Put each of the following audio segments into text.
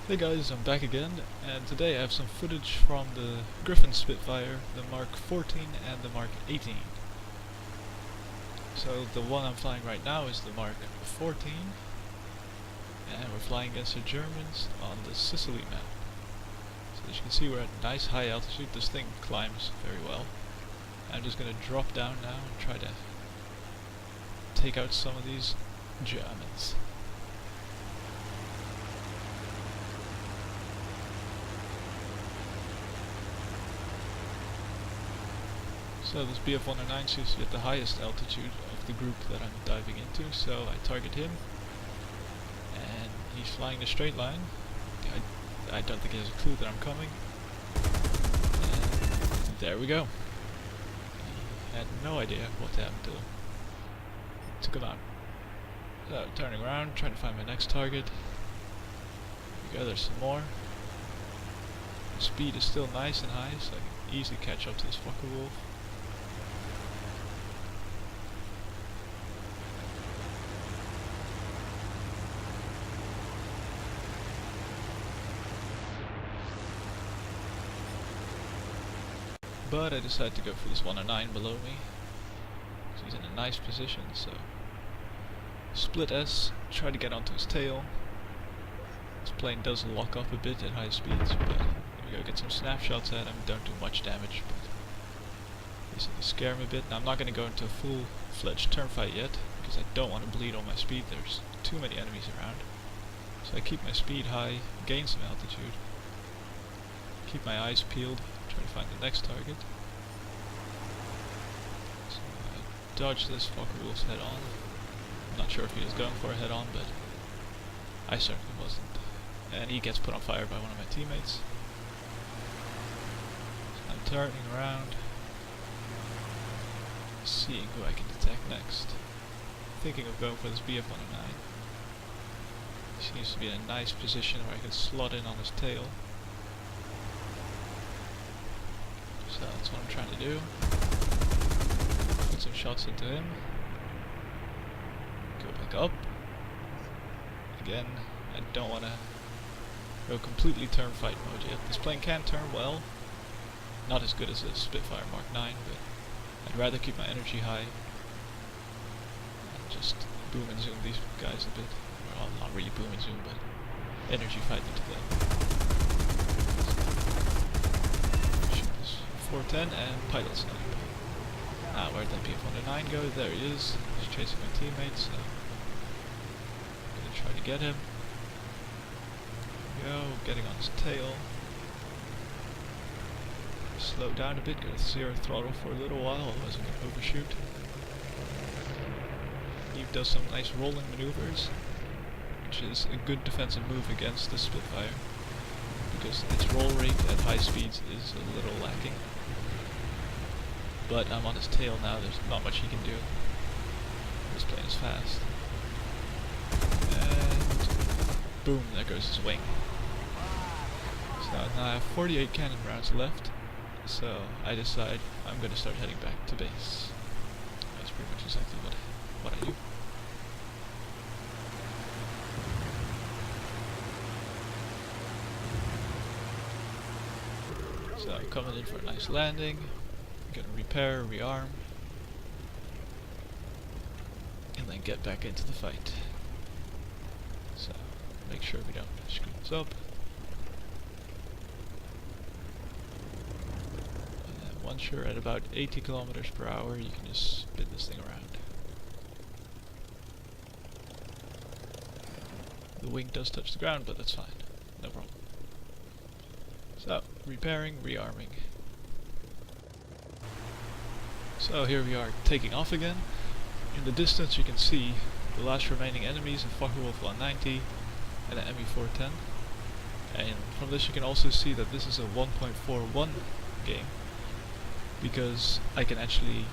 Hey guys, I'm back again, and today I have some footage from the Griffon Spitfire, the Mark 14 and the Mark 18. So the one I'm flying right now is the Mark 14, and we're flying against the Germans on the Sicily map. So as you can see, we're at a nice high altitude. This thing climbs very well. I'm just going to drop down now and try to take out some of these Germans. So this BF-109 seems to be at the highest altitude of the group that I'm diving into, so I target him, and he's flying a straight line. I don't think he has a clue that I'm coming, and there we go. He had no idea what happened to him. Took him out. So turning around, trying to find my next target. Here we go, there's some more. The speed is still nice and high, so I can easily catch up to this fucker wolf. But I decided to go for this 109 below me. So he's in a nice position, so split S, try to get onto his tail. This plane does lock up a bit at high speeds, but here we go, get some snapshots at him, don't do much damage, but basically scare him a bit. Now I'm not going to go into a full-fledged turn fight yet, because I don't want to bleed all my speed. There's too many enemies around. So I keep my speed high, gain some altitude, keep my eyes peeled, try to find the next target. So I dodge this fucker wolf's head on. I'm not sure if he was going for a head on, but I certainly wasn't. And he gets put on fire by one of my teammates. So I'm turning around, seeing who I can detect next. Thinking of going for this BF-109. He seems to be in a nice position where I can slot in on his tail. So that's what I'm trying to do. Put some shots into him. Go back up. Again, I don't want to go completely turn fight mode yet. This plane can turn well. Not as good as a Spitfire Mark 9, but I'd rather keep my energy high and just boom and zoom these guys a bit. Well, not really boom and zoom, but energy fight them to them. 410 and pilot snipe. Where'd that BF-109 go? There he is. He's chasing my teammates, so I'm gonna try to get him. There we go, getting on his tail. Slow down a bit, go to 0 throttle for a little while, otherwise I'm gonna overshoot. He does some nice rolling maneuvers, which is a good defensive move against the Spitfire, because its roll rate at high speeds is a little lacking. But I'm on his tail now, there's not much he can do. This plane is fast. And boom, there goes his wing. So now I have 48 cannon rounds left, so I decide I'm going to start heading back to base. That's pretty much exactly what I do. So I'm coming in for a nice landing. I'm gonna repair, rearm, and then get back into the fight. So make sure we don't screw this up. And then once you're at about 80 kilometers per hour, you can just spin this thing around. The wing does touch the ground, but that's fine. No problem. So, repairing, rearming. So here we are taking off again. In the distance you can see the last remaining enemies of Focke-Wulf 190 and an ME-410. And from this you can also see that this is a 1.41 game, because I can actually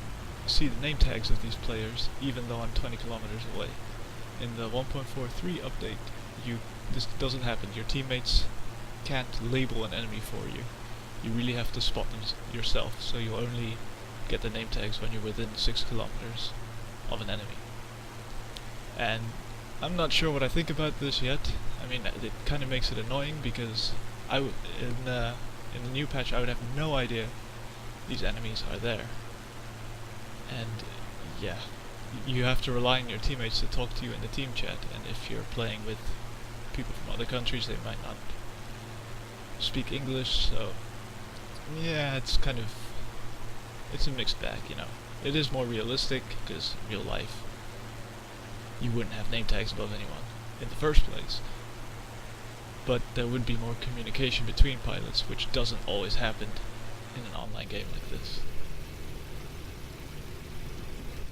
see the name tags of these players even though I'm 20 kilometers away. In the 1.43 update, this doesn't happen. Your teammates can't label an enemy for you. You really have to spot them yourself, so you only get the name tags when you're within 6 kilometers of an enemy. And I'm not sure what I think about this yet. I mean, mean, it kind of makes it annoying because in the new patch I would have no idea these enemies are there. And yeah, you have to rely on your teammates to talk to you in the team chat, and if you're playing with people from other countries, they might not speak English, so yeah, it's a mixed bag, you know. It is more realistic, because in real life you wouldn't have name tags above anyone in the first place. But there would be more communication between pilots, which doesn't always happen in an online game like this.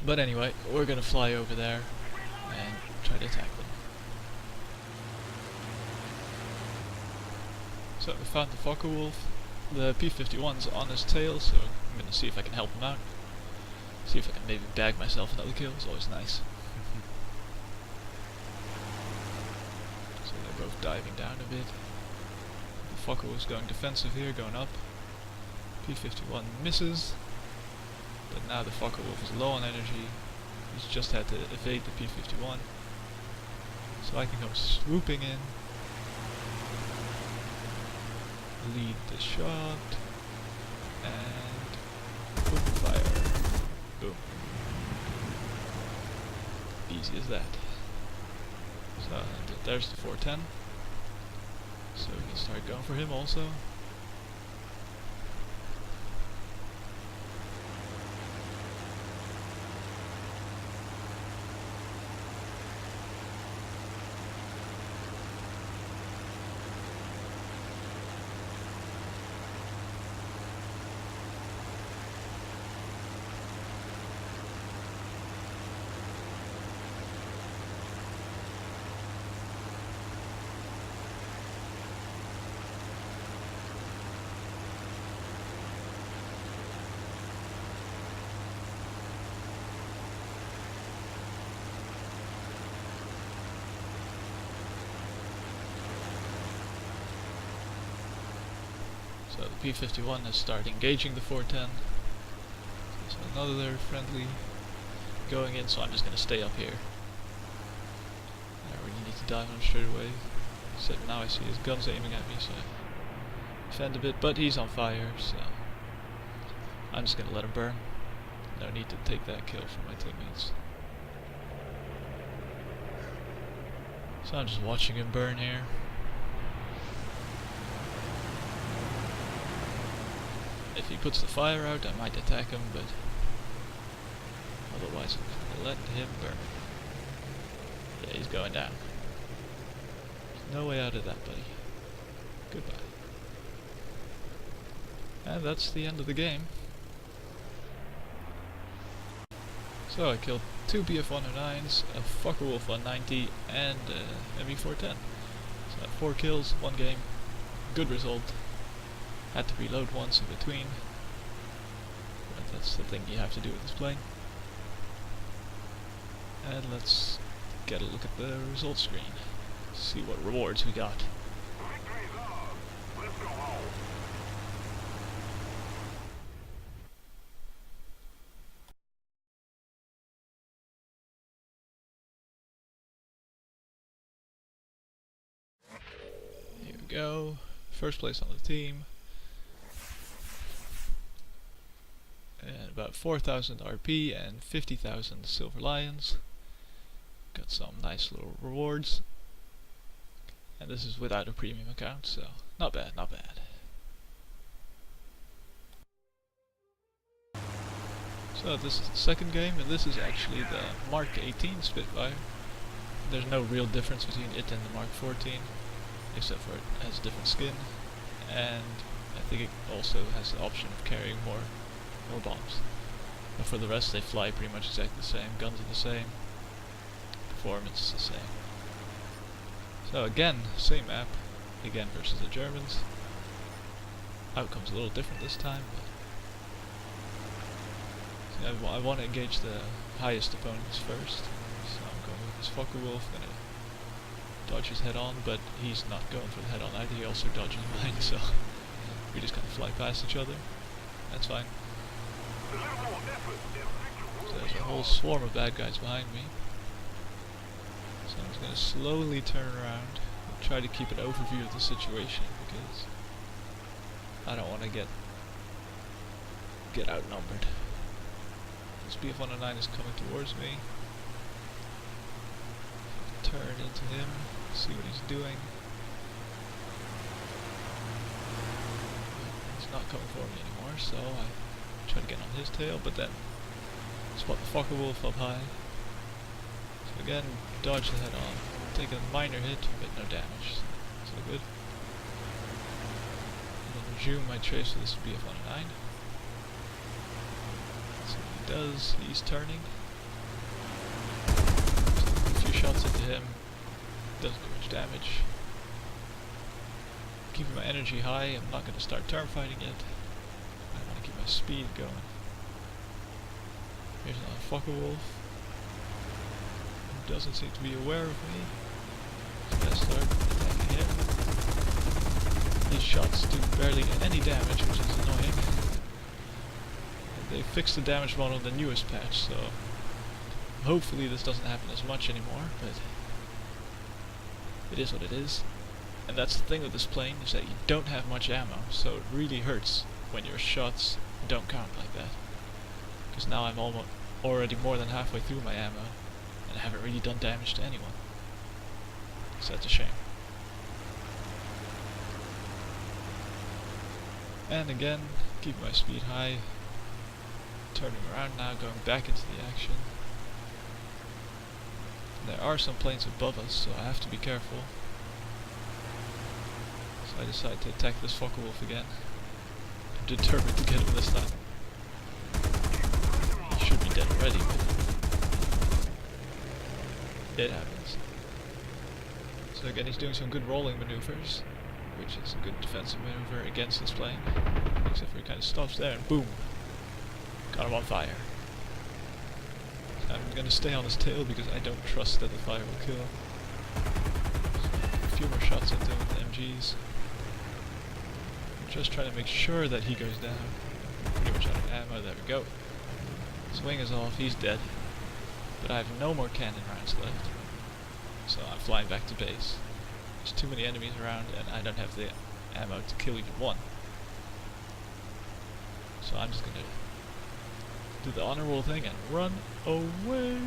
But anyway, we're gonna fly over there and try to attack them. So we found the Focke-Wulf. The P-51's on his tail, so I'm gonna see if I can help him out. See if I can maybe bag myself another kill, it's always nice. So they're both diving down a bit. The Focke-Wulf's going defensive here, going up. P-51 misses. But now the Focke-Wulf is low on energy. He's just had to evade the P-51. So I can come swooping in. Lead the shot. And open fire. Boom. Easy as that. So there's the 410. So we can start going for him also. So the P-51 has started engaging the 410. So another friendly going in, so I'm just going to stay up here. I don't really need to dive on him straight away. Except now I see his guns aiming at me, so I defend a bit, but he's on fire, so I'm just going to let him burn. No need to take that kill from my teammates. So I'm just watching him burn here. If he puts the fire out, I might attack him, but otherwise I'm gonna let him burn. Yeah, he's going down. There's no way out of that, buddy. Goodbye. And that's the end of the game. So I killed 2 BF-109s, a Focke-Wulf 190, and MB-410. So I had 4 kills, 1 game. Good result. Had to reload once in between, but that's the thing you have to do with this plane. And let's get a look at the results screen, see what rewards we got. Here we go, first place on the team. And about 4,000 RP and 50,000 Silver Lions. Got some nice little rewards. And this is without a premium account, so not bad, not bad. So this is the second game, and this is actually the Mark 18 Spitfire. There's no real difference between it and the Mark 14, except for it has a different skin, and I think it also has the option of carrying more bombs. But for the rest, they fly pretty much exactly the same, guns are the same, performance is the same. So again, same map, again versus the Germans. Outcome's a little different this time, but see, I want to engage the highest opponents first, so I'm going with this Focke-Wulf, gonna dodge his head on, but he's not going for the head on either, he also dodges mine, so we just kind of fly past each other. That's fine. So there's a whole swarm of bad guys behind me. So I'm just going to slowly turn around and try to keep an overview of the situation because I don't want to get outnumbered. This BF-109 is coming towards me. Turn into him, see what he's doing. He's not coming for me anymore, so I try to get on his tail, but then spot the Fokker Wolf up high. So again, dodge the head on. Take a minor hit, but no damage. So good. And then resume my chase with this BF-109. See what he does. He's turning. A few shots into him. Doesn't do much damage. Keeping my energy high. I'm not going to start turn fighting yet. I want to keep my speed going. Here's another Fokker Wolf. Who doesn't seem to be aware of me. So I start attacking him. These shots do barely any damage, which is annoying. They fixed the damage model in the newest patch, so hopefully this doesn't happen as much anymore, but it is what it is. And that's the thing with this plane, is that you don't have much ammo, so it really hurts when your shots don't count like that. Because now I'm already more than halfway through my ammo, and I haven't really done damage to anyone. So that's a shame. And again, keep my speed high. Turning around now, going back into the action. There are some planes above us, so I have to be careful. So I decide to attack this Fokker Wolf again. I'm determined to get him this time. He should be dead already, but it happens. So again, he's doing some good rolling maneuvers, which is a good defensive maneuver against this plane. Except for he kind of stops there and boom! Got him on fire. I'm going to stay on his tail because I don't trust that the fire will kill him. So a few more shots into him with the MGs. I'm just trying to make sure that he goes down. Pretty much out of ammo, there we go. His wing is off, he's dead. But I have no more cannon rounds left. So I'm flying back to base. There's too many enemies around and I don't have the ammo to kill even one. So I'm just going to do the honorable thing and run away.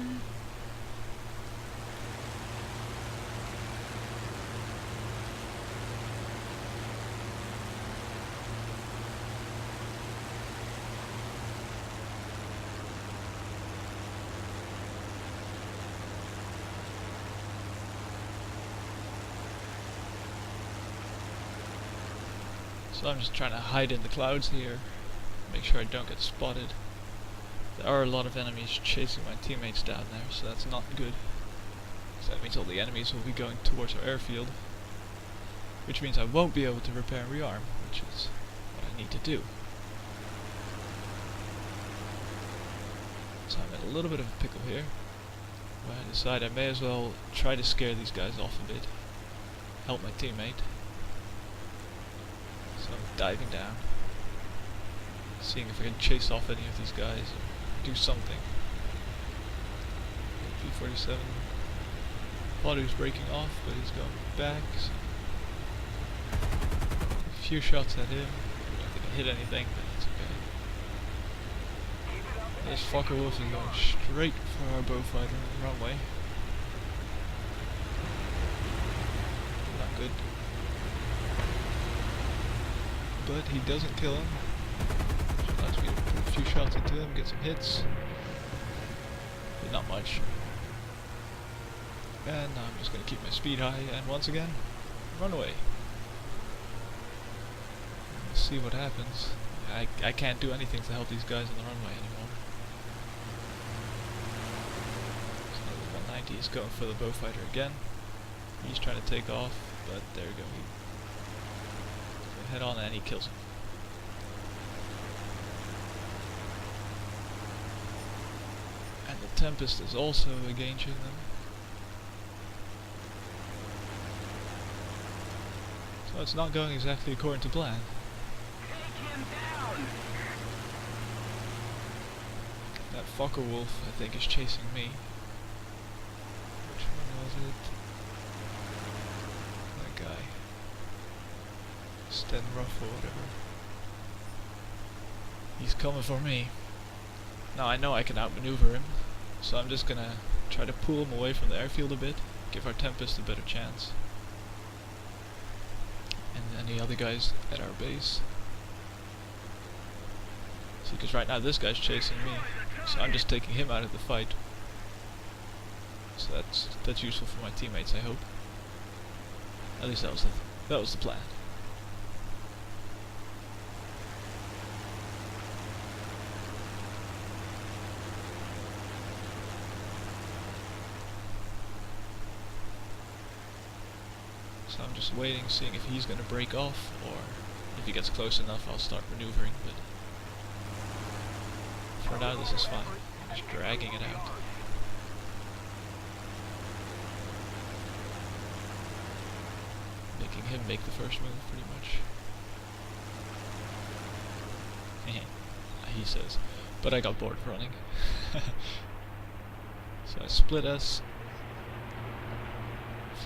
So I'm just trying to hide in the clouds here, make sure I don't get spotted. There are a lot of enemies chasing my teammates down there, so that's not good. So that means all the enemies will be going towards our airfield, which means I won't be able to repair and rearm, which is what I need to do. So I'm in a little bit of a pickle here, where I decide I may as well try to scare these guys off a bit, help my teammate. So I'm diving down, seeing if I can chase off any of these guys or do something. P-47 thought he was breaking off, but he's going back. So a few shots at him. I don't think I hit anything, but it's okay. This Fokker Wolf is going straight for our Beaufighter on the runway. Not good. But he doesn't kill him. Which allows me to put a few shots into him, get some hits. But not much. And now I'm just going to keep my speed high and once again, run away. Let's see what happens. I can't do anything to help these guys on the runway anymore. So the 190 is going for the Beaufighter again. He's trying to take off, but there we go. Head on and he kills him. And the Tempest is also engaging them. So it's not going exactly according to plan. Take him down. That Fokker Wolf, I think, is chasing me. Which one was it? That Stand rough or whatever. He's coming for me. Now I know I can outmaneuver him, so I'm just gonna try to pull him away from the airfield a bit, give our Tempest a better chance. And any other guys at our base. See, because right now this guy's chasing me, so I'm just taking him out of the fight. So that's useful for my teammates, I hope. At least that was the plan. So I'm just waiting, seeing if he's going to break off, or if he gets close enough I'll start maneuvering, but for now this is fine. I'm just dragging it out. Making him make the first move, pretty much. He says. But I got bored running. So I split us,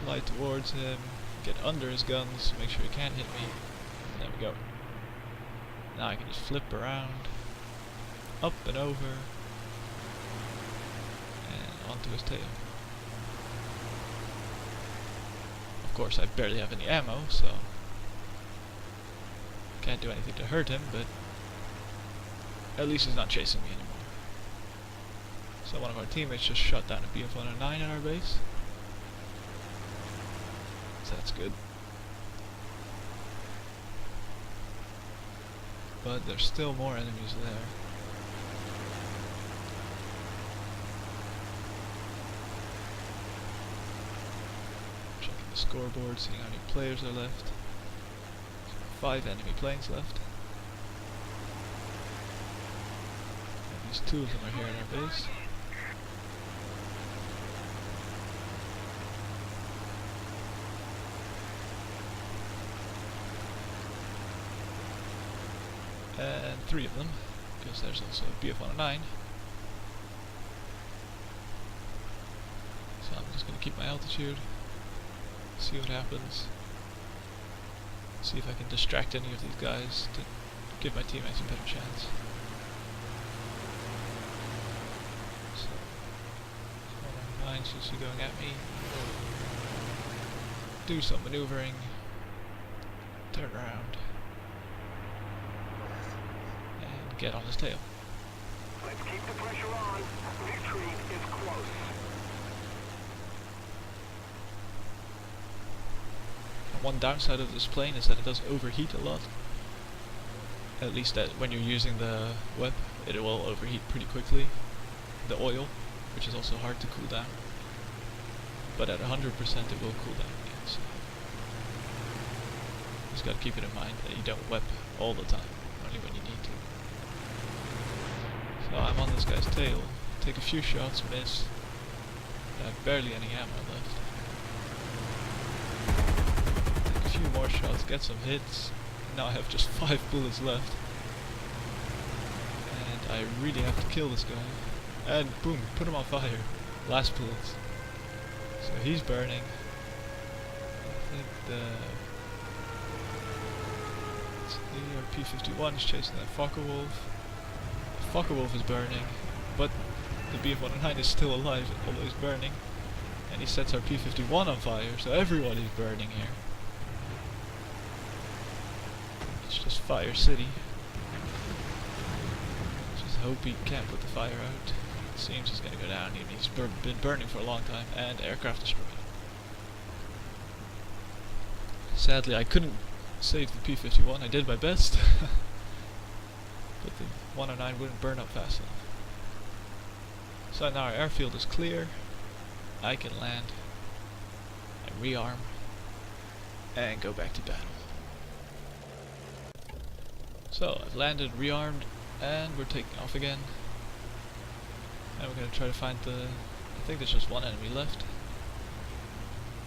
fly towards him, get under his guns, make sure he can't hit me, and there we go. Now I can just flip around, up and over, and onto his tail. Of course I barely have any ammo, so can't do anything to hurt him, but at least he's not chasing me anymore. So one of our teammates just shot down a BF-109 at our base. So that's good. But there's still more enemies there. Checking the scoreboard, seeing how many players are left. So 5 enemy planes left. At least 2 of them are here in our base. And 3 of them, because there's also a BF-109. So I'm just going to keep my altitude, see what happens, see if I can distract any of these guys to give my teammates a better chance. So, 109 seems to be going at me. Do some maneuvering, turn around, get on his tail. Let's keep the pressure on. Victory is close. One downside of this plane is that it does overheat a lot. At least that when you're using the web, it will overheat pretty quickly. The oil, which is also hard to cool down. But at 100% it will cool down again. So you just gotta keep it in mind that you don't web all the time, only when you need to. So I'm on this guy's tail, take a few shots, miss. I have barely any ammo left. Take a few more shots, get some hits. Now I have just 5 bullets left. And I really have to kill this guy. And boom, put him on fire. Last bullets. So he's burning. I think the P-51 is chasing that Focke-Wulf. Focke-Wulf is burning, but the BF-109 is still alive, although he's burning. And he sets our P-51 on fire, so everyone is burning here. It's just Fire City. Just hope he can't put the fire out. It seems he's gonna go down, and he's been burning for a long time, and aircraft destroyed. Sadly, I couldn't save the P-51, I did my best. But the 109 wouldn't burn up fast enough. So now our airfield is clear. I can land and rearm and go back to battle. So I've landed, rearmed, and we're taking off again. And we're going to try to find the... I think there's just one enemy left.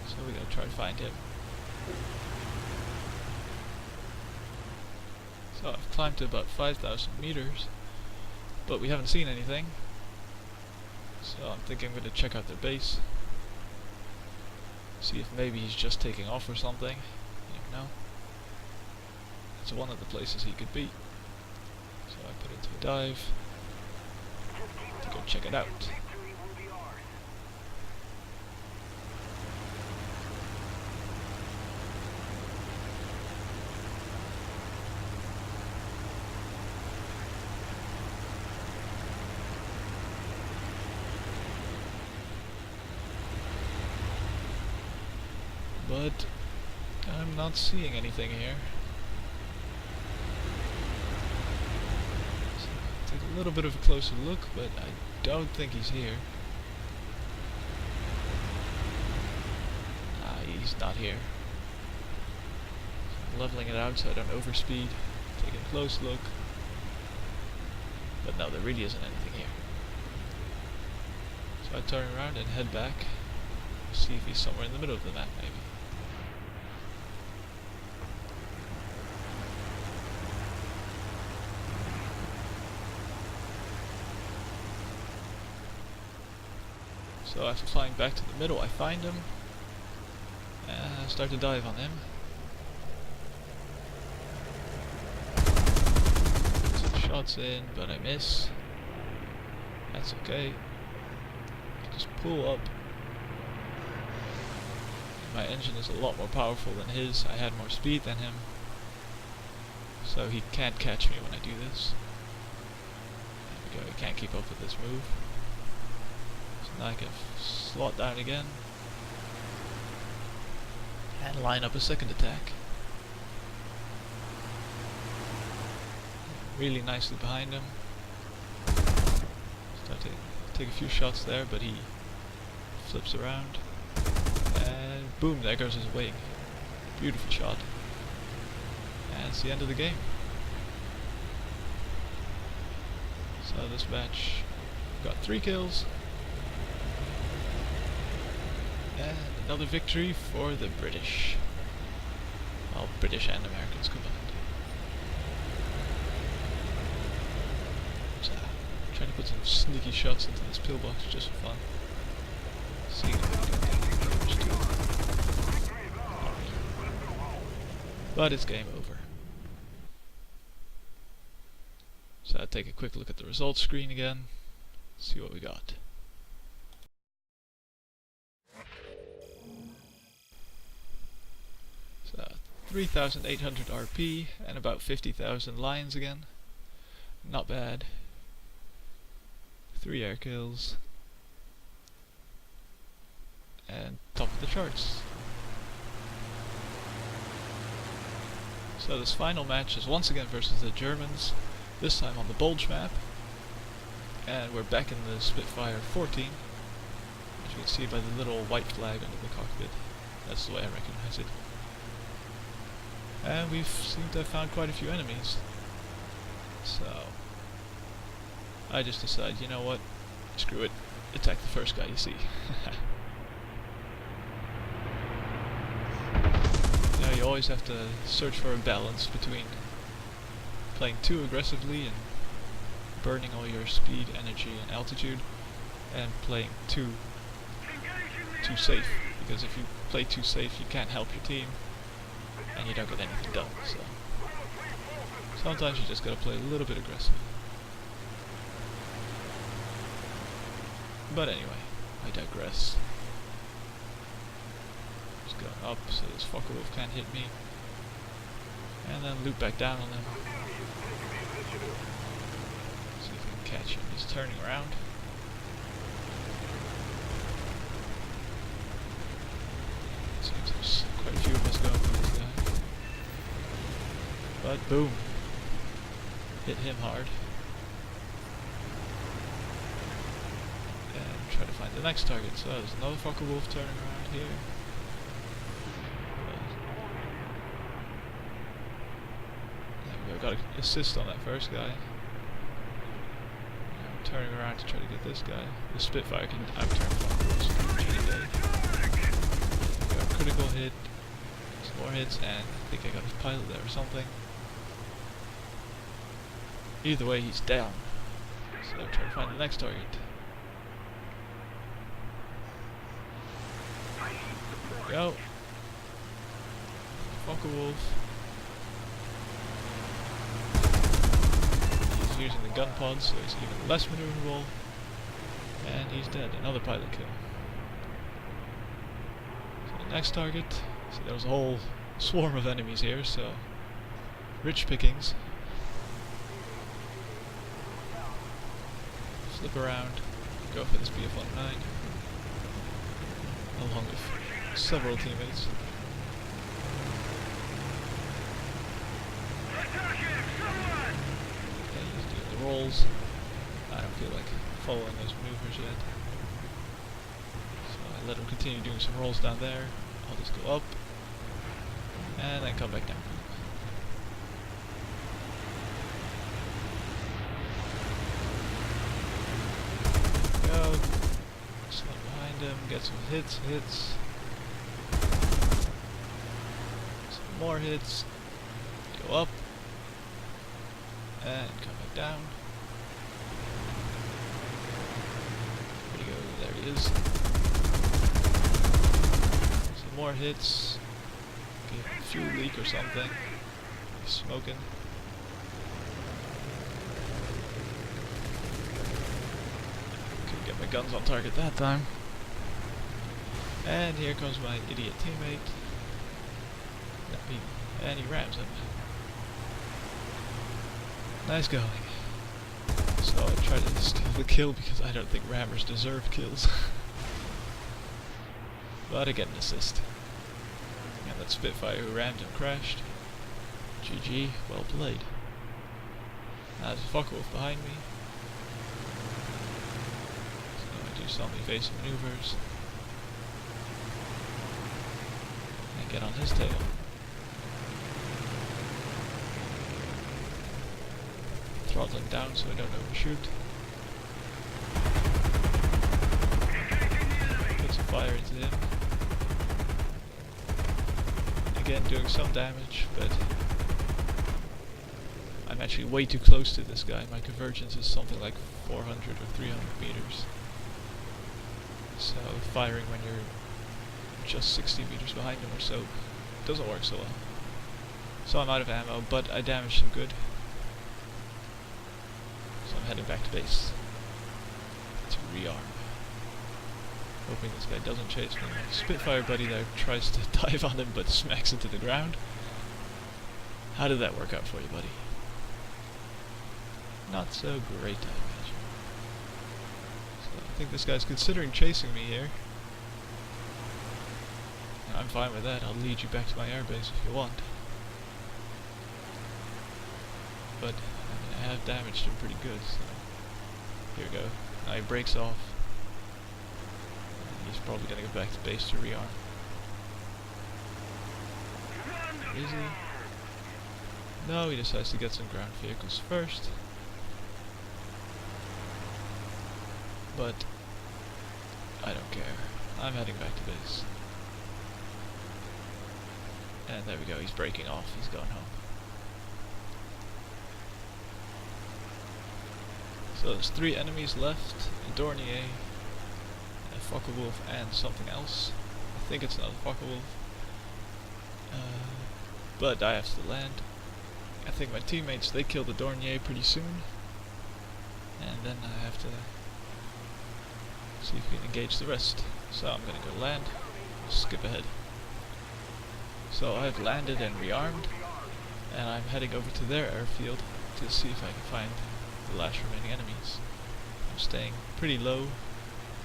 So we're going to try to find him. So I've climbed to about 5,000 meters, but we haven't seen anything. So I'm thinking I'm going to check out their base. See if maybe he's just taking off or something. You never know. It's one of the places he could be. So I put into a dive to go check it out. Victory will be ours. But I'm not seeing anything here. So take a little bit of a closer look, but I don't think he's here. Ah, he's not here. So I'm leveling it out so I don't overspeed. Take a close look. But no, there really isn't anything here. So I turn around and head back. See if he's somewhere in the middle of the map, maybe. So after flying back to the middle, I find him, and I start to dive on him. Some shots in, but I miss. That's okay. Just pull up. My engine is a lot more powerful than his. I had more speed than him, so he can't catch me when I do this. There we go, he can't keep up with this move. Now I can slot down again and line up a second attack. Really nicely behind him. Start to take a few shots there, but he flips around. And boom, there goes his wing. Beautiful shot. And it's the end of the game. So this match got 3 kills. And another victory for the British. Well, British and Americans combined. So, trying to put some sneaky shots into this pillbox just for fun. Seeing if we can get damage to it. But it's game over. So I'll take a quick look at the results screen again. See what we got. So 3,800 RP and about 50,000 lions again. Not bad. 3 air kills. And top of the charts. So this final match is once again versus the Germans, this time on the Bulge map. And we're back in the Spitfire 14. As you can see by the little white flag under the cockpit. That's the way I recognize it. And we've seemed to have found quite a few enemies. So I just decided, you know what, screw it, attack the first guy you see. You know, you always have to search for a balance between playing too aggressively and burning all your speed, energy and altitude, and playing too safe, because if you play too safe you can't help your team and you don't get anything done. So sometimes you just gotta play a little bit aggressive. But anyway, I digress. Just going up so this Focke-Wulf can't hit me, and then loop back down on them. See if we can catch him. He's turning around. Seems there's quite a few of us going for this guy. But boom, hit him hard. And try to find the next target. So there's another Focke-Wulf turning around here. There we go, got an assist on that first guy. Now I'm turning around to try to get this guy. The Spitfire can outturn Focke-Wulfs any day. Got a critical hit, some more hits, and I think I got his pilot there or something. Either way, he's down. So I'm trying to find the next target. There we go. Focke-Wulf. using the gun pod, so he's even less maneuverable. And he's dead. Another pilot kill. So the next target. See, there was a whole swarm of enemies here, so rich pickings. Flip around, go for this BF-19, along with several teammates. Okay, he's doing the rolls. I don't feel like following those maneuvers yet. So I let him continue doing some rolls down there. I'll just go up, and then come back down. Go. Slide behind him, get some hits. Some more hits. Go up. And come back down. There you go, there he is. Some more hits. Give him a fuel leak or something. He's smoking. Couldn't get my guns on target that time. And here comes my idiot teammate. And he rams him. Nice going. So I tried to steal the kill because I don't think rammers deserve kills. But I get an assist. And that Spitfire who rammed him crashed. GG, well played. Now there's a Focke-Wulf behind me. So I do some evasive maneuvers. And get on his tail. Throttling down so I don't overshoot. Put some fire into him. Again doing some damage, but I'm actually way too close to this guy. My convergence is something like 400 or 300 meters. So firing when you're just 60 meters behind him or so doesn't work so well. So I'm out of ammo, but I damaged him good. So I'm heading back to base to rearm. Hoping this guy doesn't chase me. My Spitfire buddy there tries to dive on him but smacks into the ground. How did that work out for you, buddy? Not so great, I imagine. So I think this guy's considering chasing me here. I'm fine with that. I'll lead you back to my airbase if you want. But I mean, I have damaged him pretty good, so here we go. Now he breaks off. He's probably gonna go back to base to rearm. Is he? No, he decides to get some ground vehicles first. But I don't care. I'm heading back to base. And there we go, he's breaking off, he's going home. So there's 3 enemies left, a Dornier, a Focke-Wulf, and something else. I think it's another Focke-Wulf. But I have to land. I think my teammates, they kill the Dornier pretty soon. And then I have to see if we can engage the rest. So I'm gonna go land, skip ahead. So I've landed and rearmed, and I'm heading over to their airfield to see if I can find the last remaining enemies. I'm staying pretty low,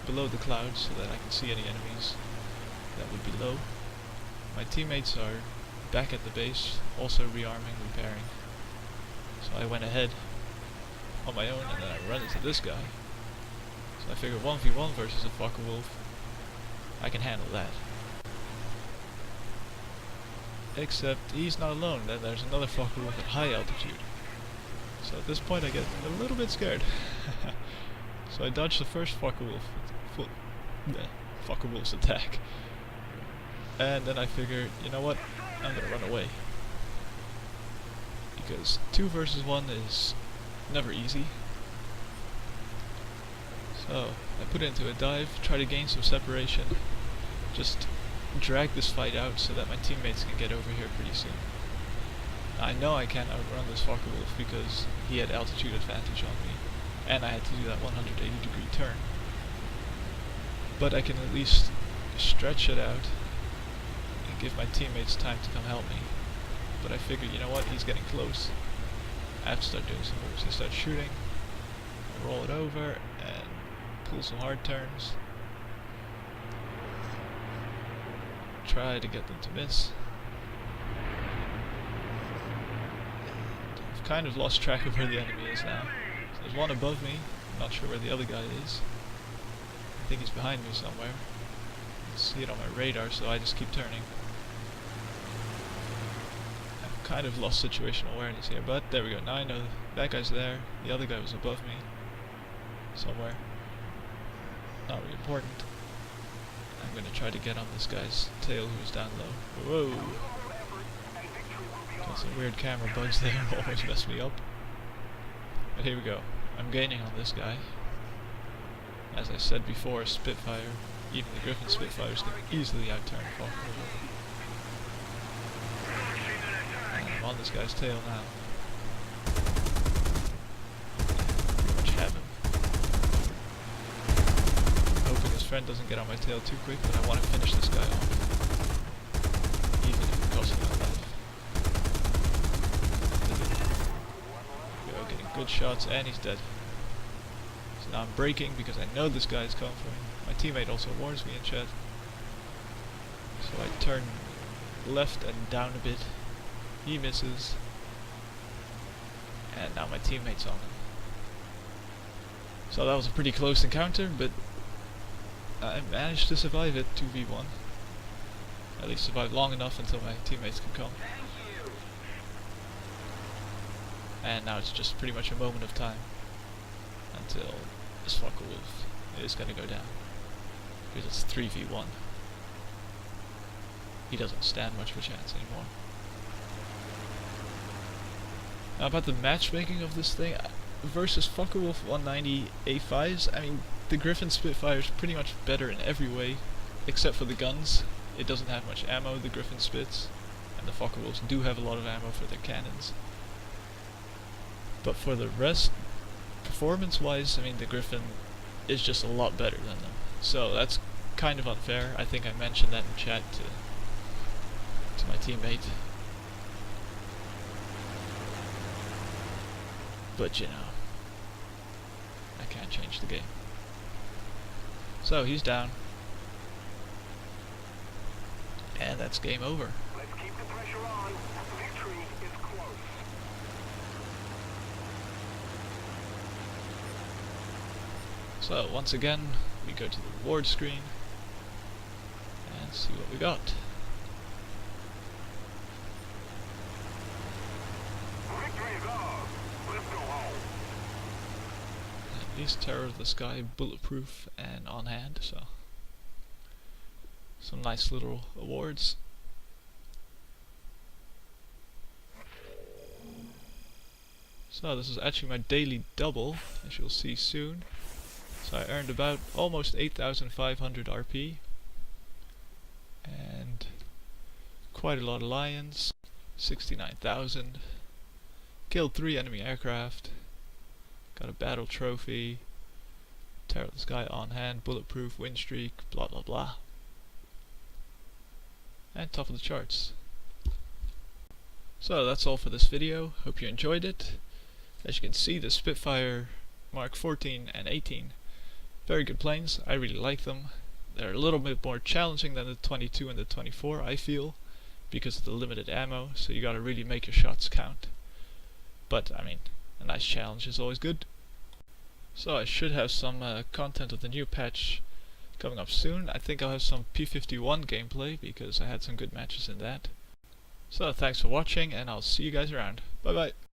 below the clouds, so that I can see any enemies that would be low. My teammates are back at the base, also rearming, repairing. So I went ahead on my own, and then I run into this guy. So I figure 1v1 versus a Focke-Wulf, I can handle that. Except he's not alone, then there's another Focke-Wulf at high altitude. So at this point I get a little bit scared. So I dodge the first Focke-Wulf's attack. And then I figure, you know what, I'm gonna run away. Because 2 versus 1 is never easy. So I put into a dive, try to gain some separation, just drag this fight out so that my teammates can get over here pretty soon. I know I can't outrun this Focke-Wulf because he had altitude advantage on me, and I had to do that 180-degree turn. But I can at least stretch it out and give my teammates time to come help me. But I figured, you know what, he's getting close. I have to start doing some moves. I start shooting, I roll it over, and pull some hard turns. Try to get them to miss. And I've kind of lost track of where the enemy is now. So there's one above me, I'm not sure where the other guy is. I think he's behind me somewhere. I can see it on my radar, so I just keep turning. I've kind of lost situational awareness here, but there we go. Now I know that guy's there, the other guy was above me somewhere. Not really important. I'm gonna try to get on this guy's tail who's down low. Whoa! Got some weird camera bugs there, almost messed me up. But here we go. I'm gaining on this guy. As I said before, Spitfire, even the Griffon Spitfires can easily outturn Focke-Wulf. And I'm on this guy's tail now. Pretty much have him. Hoping his friend doesn't get on my tail too quick, but I want to finish this guy off. Even if it costs me my life. Go, getting good shots, and he's dead. So now I'm braking because I know this guy is coming for me. My teammate also warns me in chat. So I turn left and down a bit. He misses. And now my teammate's on him. So that was a pretty close encounter, but I managed to survive it, 2v1. At least survive long enough until my teammates can come. And now it's just pretty much a moment of time until this Focke-Wulf is gonna go down. Because it's 3v1. He doesn't stand much of a chance anymore. Now about the matchmaking of this thing, versus Focke-Wulf 190 A5s, I mean, the Griffon Spitfire is pretty much better in every way, except for the guns. It doesn't have much ammo, the Griffon Spits, and the Focke-Wulfs do have a lot of ammo for their cannons. But for the rest, performance-wise, I mean, the Griffon is just a lot better than them. So that's kind of unfair. I think I mentioned that in chat to my teammate. But, you know, I can't change the game. So, he's down. And that's game over. Let's keep the pressure on. Victory is close. So, once again, we go to the reward screen and see what we got. Victory is ours. Let's go home. At least Terror of the Sky, bulletproof, and on hand, so some nice little awards. So this is actually my daily double, as you'll see soon. So I earned about almost 8,500 RP and quite a lot of lions, 69,000. Killed 3 enemy aircraft, got a battle trophy, Terror of the Sky on hand, bulletproof, win streak, blah blah blah. And top of the charts. So that's all for this video, hope you enjoyed it. As you can see, the Spitfire Mark 14 and 18, very good planes, I really like them. They're a little bit more challenging than the 22 and the 24, I feel, because of the limited ammo, so you gotta really make your shots count. But, I mean, a nice challenge is always good. So I should have some content of the new patch coming up soon. I think I'll have some P51 gameplay, because I had some good matches in that. So thanks for watching, and I'll see you guys around. Bye bye!